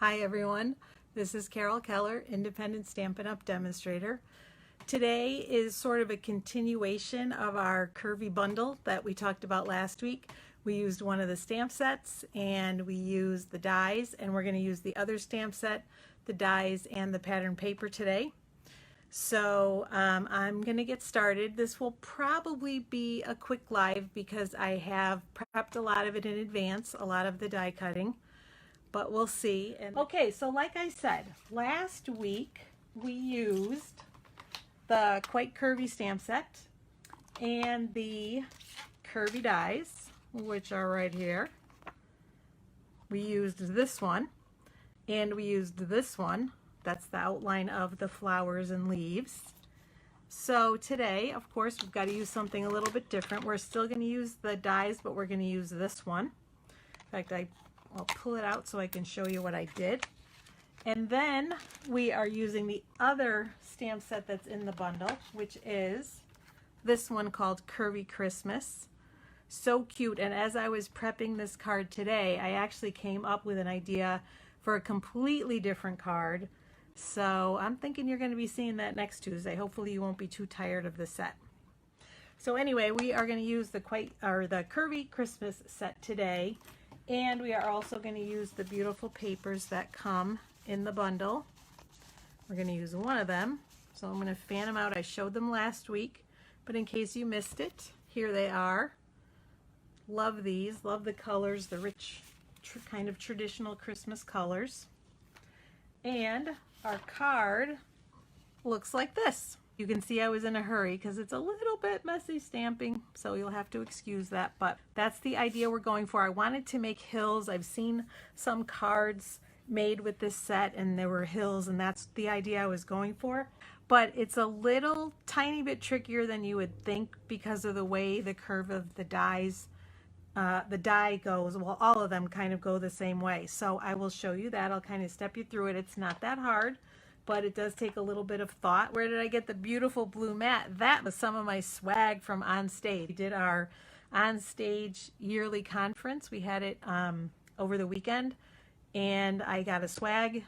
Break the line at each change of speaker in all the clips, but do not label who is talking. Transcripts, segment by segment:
Hi everyone, this is Carol Keller, Independent Stampin' Up! Demonstrator. Today is sort of a continuation of our curvy bundle that we talked about last week. We used one of the stamp sets and we used the dies, and we're going to use the other stamp set, the dies, and the pattern paper today. So I'm going to get started. This will probably be a quick live because I have prepped a lot of it in advance, a lot of the die cutting. But we'll see. Okay, so like I said, last week we used the Quite Curvy stamp set and the curvy dies, which are right here. We used this one and we used this one. That's the outline of the flowers and leaves. So today, of course, we've got to use something a little bit different. We're still going to use the dies, but we're going to use this one. In fact, I'll pull it out so I can show you what I did. And then we are using the other stamp set that's in the bundle, which is this one called Curvy Christmas. So cute. And as I was prepping this card today, I actually came up with an idea for a completely different card. So I'm thinking you're going to be seeing that next Tuesday. Hopefully you won't be too tired of the set. So anyway, we are going to use the Curvy Christmas set today. And we are also going to use the beautiful papers that come in the bundle. We're going to use one of them. So I'm going to fan them out. I showed them last week, but in case you missed it, here they are. Love these. Love the colors, the rich kind of traditional Christmas colors. And our card looks like this. You can see I was in a hurry because it's a little bit messy stamping, so you'll have to excuse that, but that's the idea we're going for. I wanted to make hills. I've seen some cards made with this set and there were hills, and that's the idea I was going for. But it's a little tiny bit trickier than you would think because of the way the curve of the dies, the die goes. Well, all of them kind of go the same way. So I will show you that. I'll kind of step you through it. It's not that hard, but it does take a little bit of thought. Where did I get the beautiful blue mat? That was some of my swag from On Stage. We did our On Stage yearly conference. We had it over the weekend, and I got a swag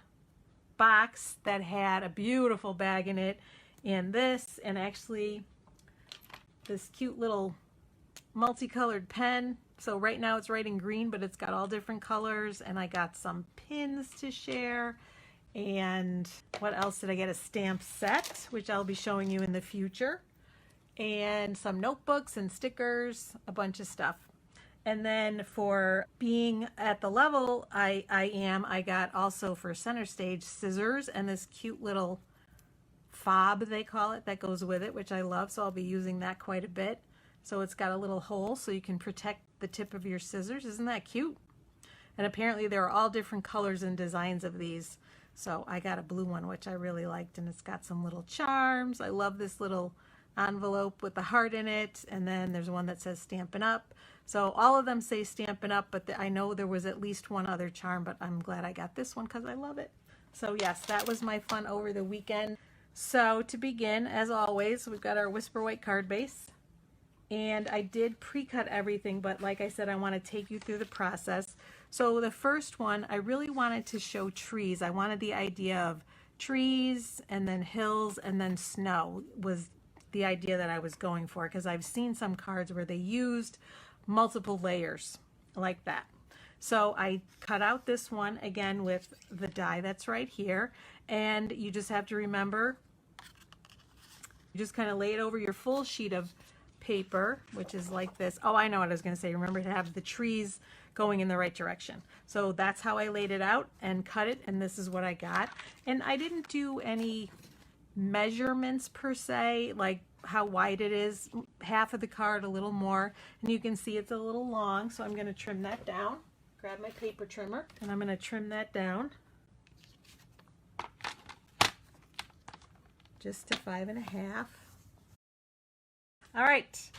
box that had a beautiful bag in it, and this, and actually this cute little multicolored pen. So right now it's writing green, but it's got all different colors, and I got some pins to share. And what else did I get? A stamp set, which I'll be showing you in the future, and some notebooks and stickers, a bunch of stuff. And then for being at the level I got also for center stage scissors and this cute little fob, they call it, that goes with it, which I love. So I'll be using that quite a bit. So it's got a little hole so you can protect the tip of your scissors. Isn't that cute? And apparently there are all different colors and designs of these. So I got a blue one, which I really liked, and it's got some little charms. I love this little envelope with the heart in it, and then there's one that says Stampin' Up. So all of them say Stampin' Up, but I know there was at least one other charm, but I'm glad I got this one because I love it. So yes, that was my fun over the weekend. So to begin, as always, we've got our Whisper White card base. And I did pre-cut everything, but like I said, I want to take you through the process. So the first one, I really wanted to show trees. I wanted the idea of trees and then hills and then snow was the idea that I was going for, because I've seen some cards where they used multiple layers like that. So I cut out this one again with the die that's right here, and you just have to remember, you just kind of lay it over your full sheet of paper, which is like this. Oh, I know what I was going to say. Remember to have the trees going in the right direction. So that's how I laid it out and cut it, and this is what I got. And I didn't do any measurements per se, like how wide it is. Half of the card, a little more, and you can see it's a little long, so I'm going to trim that down. Grab my paper trimmer, and I'm going to trim that down just to 5.5. All right,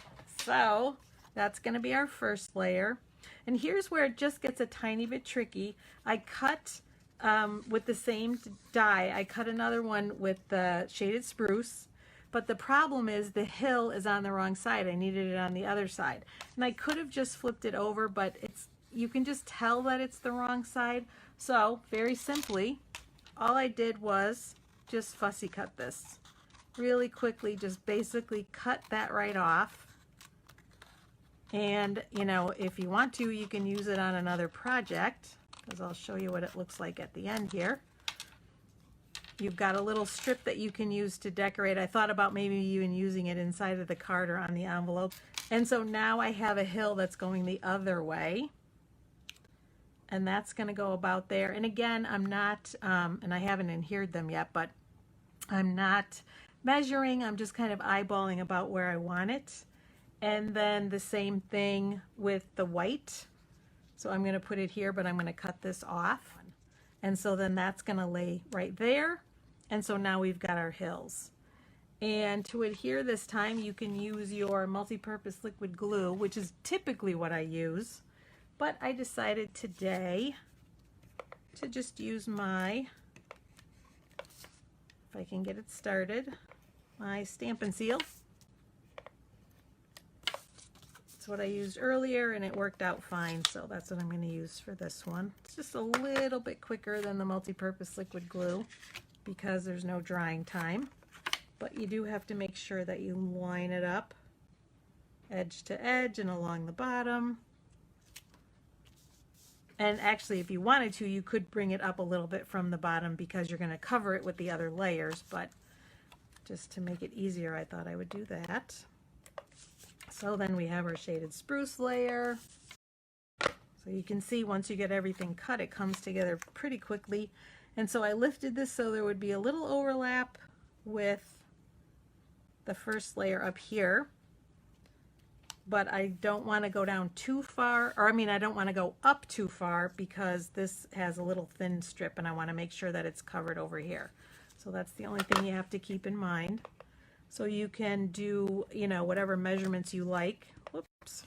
so that's going to be our first layer. And here's where it just gets a tiny bit tricky. I cut with the same die, I cut another one with the shaded spruce, but the problem is the hill is on the wrong side. I needed it on the other side. And I could have just flipped it over, but you can just tell that it's the wrong side. So very simply, all I did was just fussy cut this really quickly, just basically cut that right off. And you know, if you want to, you can use it on another project, because I'll show you what it looks like at the end here. You've got a little strip that you can use to decorate. I thought about maybe even using it inside of the card or on the envelope. And so now I have a hill that's going the other way. And that's going to go about there. And again, I'm not, and I haven't adhered them yet, but I'm not measuring. I'm just kind of eyeballing about where I want it. And then the same thing with the white. So I'm going to put it here, but I'm going to cut this off. And so then that's going to lay right there. And so now we've got our hills. And to adhere this time, you can use your multi-purpose liquid glue, which is typically what I use. But I decided today to just use my, if I can get it started, my Stampin' Seal. It's what I used earlier and it worked out fine, so that's what I'm going to use for this one. It's just a little bit quicker than the multi-purpose liquid glue because there's no drying time. But you do have to make sure that you line it up edge to edge and along the bottom. And actually, if you wanted to, you could bring it up a little bit from the bottom because you're going to cover it with the other layers, but just to make it easier, I thought I would do that. So then we have our shaded spruce layer. So you can see once you get everything cut, it comes together pretty quickly. And so I lifted this so there would be a little overlap with the first layer up here. But I don't want to go down too far, or I mean, I don't want to go up too far because this has a little thin strip and I want to make sure that it's covered over here. So that's the only thing you have to keep in mind. So you can do, you know, whatever measurements you like. Whoops.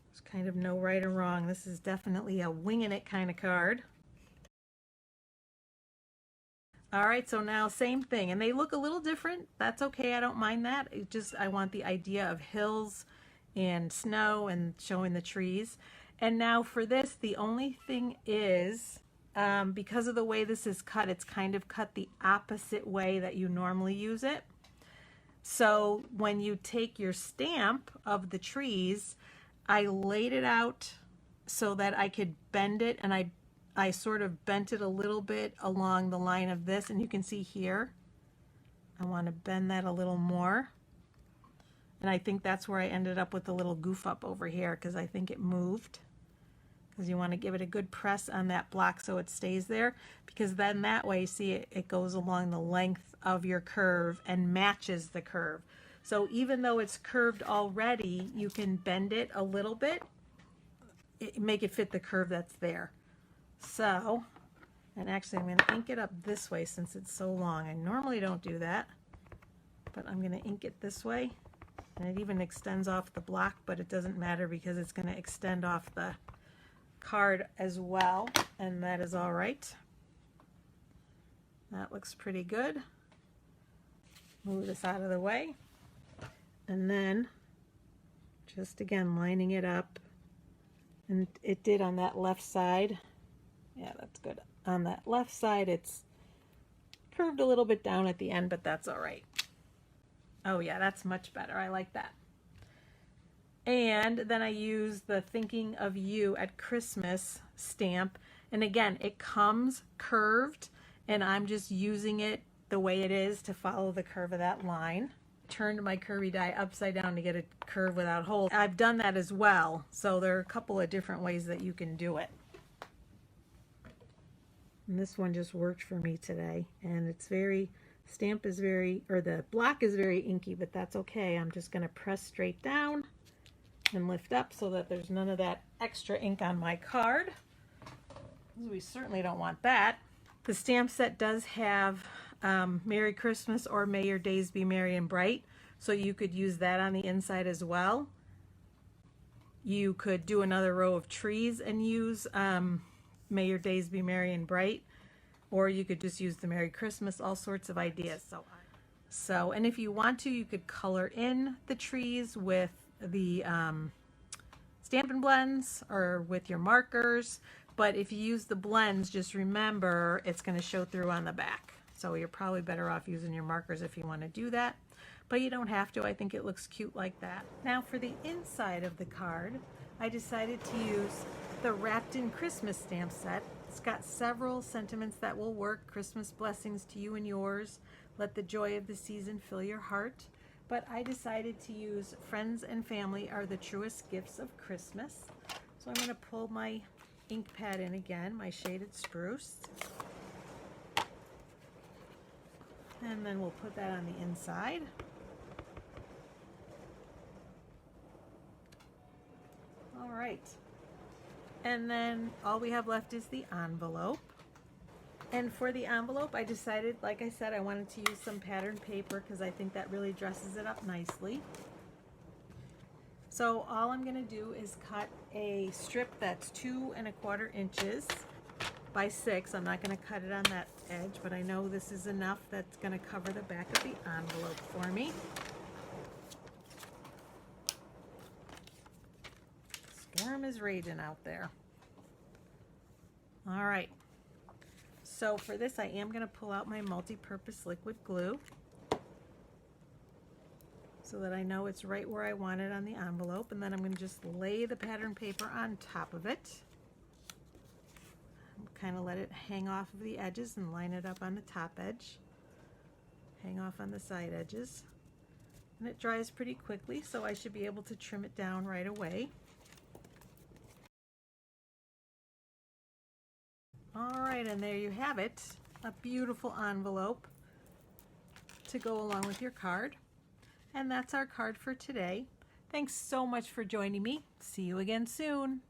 There's kind of no right or wrong. This is definitely a winging it kind of card. All right, so now same thing, and they look a little different. That's okay, I don't mind that. I want the idea of hills and snow and showing the trees. And now for this, the only thing is, because of the way this is cut, it's kind of cut the opposite way that you normally use it. So when you take your stamp of the trees, I laid it out so that I could bend it, and I sort of bent it a little bit along the line of this, and you can see here I want to bend that a little more, and I think that's where I ended up with a little goof up over here because I think it moved, because you want to give it a good press on that block so it stays there, because then that way, see, it goes along the length of your curve and matches the curve. So even though it's curved already, you can bend it a little bit, make it fit the curve that's there. So, and actually I'm going to ink it up this way since it's so long. I normally don't do that, but I'm going to ink it this way. And it even extends off the block, but it doesn't matter because it's going to extend off the card as well, and that is all right. That looks pretty good. Move this out of the way. And then, just again, lining it up. And it did on that left side. Yeah, that's good. On that left side, it's curved a little bit down at the end, but that's all right. Oh yeah, that's much better. I like that. And then I use the Thinking of You at Christmas stamp. And again, it comes curved, and I'm just using it the way it is to follow the curve of that line. Turned my curvy die upside down to get a curve without holes. I've done that as well, so there are a couple of different ways that you can do it. And this one just worked for me today, and it's very, stamp is very, or the block is very inky, but that's okay. I'm just going to press straight down and lift up so that there's none of that extra ink on my card. We certainly don't want that. The stamp set does have Merry Christmas or May Your Days Be Merry and Bright, so you could use that on the inside as well. You could do another row of trees and use May Your Days Be Merry and Bright, or you could just use the Merry Christmas, all sorts of ideas. So, and if you want to, you could color in the trees with the Stampin' blends or with your markers. But if you use the blends, just remember it's going to show through on the back. So you're probably better off using your markers if you want to do that. But you don't have to. I think it looks cute like that. Now for the inside of the card, I decided to use the Wrapped in Christmas stamp set. It's got several sentiments that will work. Christmas blessings to you and yours. Let the joy of the season fill your heart. But I decided to use friends and family are the truest gifts of Christmas. So I'm going to pull my ink pad in again, my shaded spruce. And then we'll put that on the inside. All right. And then all we have left is the envelope. And for the envelope, I decided, like I said, I wanted to use some patterned paper because I think that really dresses it up nicely. So all I'm going to do is cut a strip that's 2 1/4 inches by 6. I'm not going to cut it on that edge, but I know this is enough that's going to cover the back of the envelope for me. Storm is raging out there. All right. So for this, I am going to pull out my multi-purpose liquid glue so that I know it's right where I want it on the envelope, and then I'm going to just lay the pattern paper on top of it. Kind of let it hang off of the edges and line it up on the top edge. Hang off on the side edges. And it dries pretty quickly, so I should be able to trim it down right away. All right, and there you have it, a beautiful envelope to go along with your card. And that's our card for today. Thanks so much for joining me. See you again soon.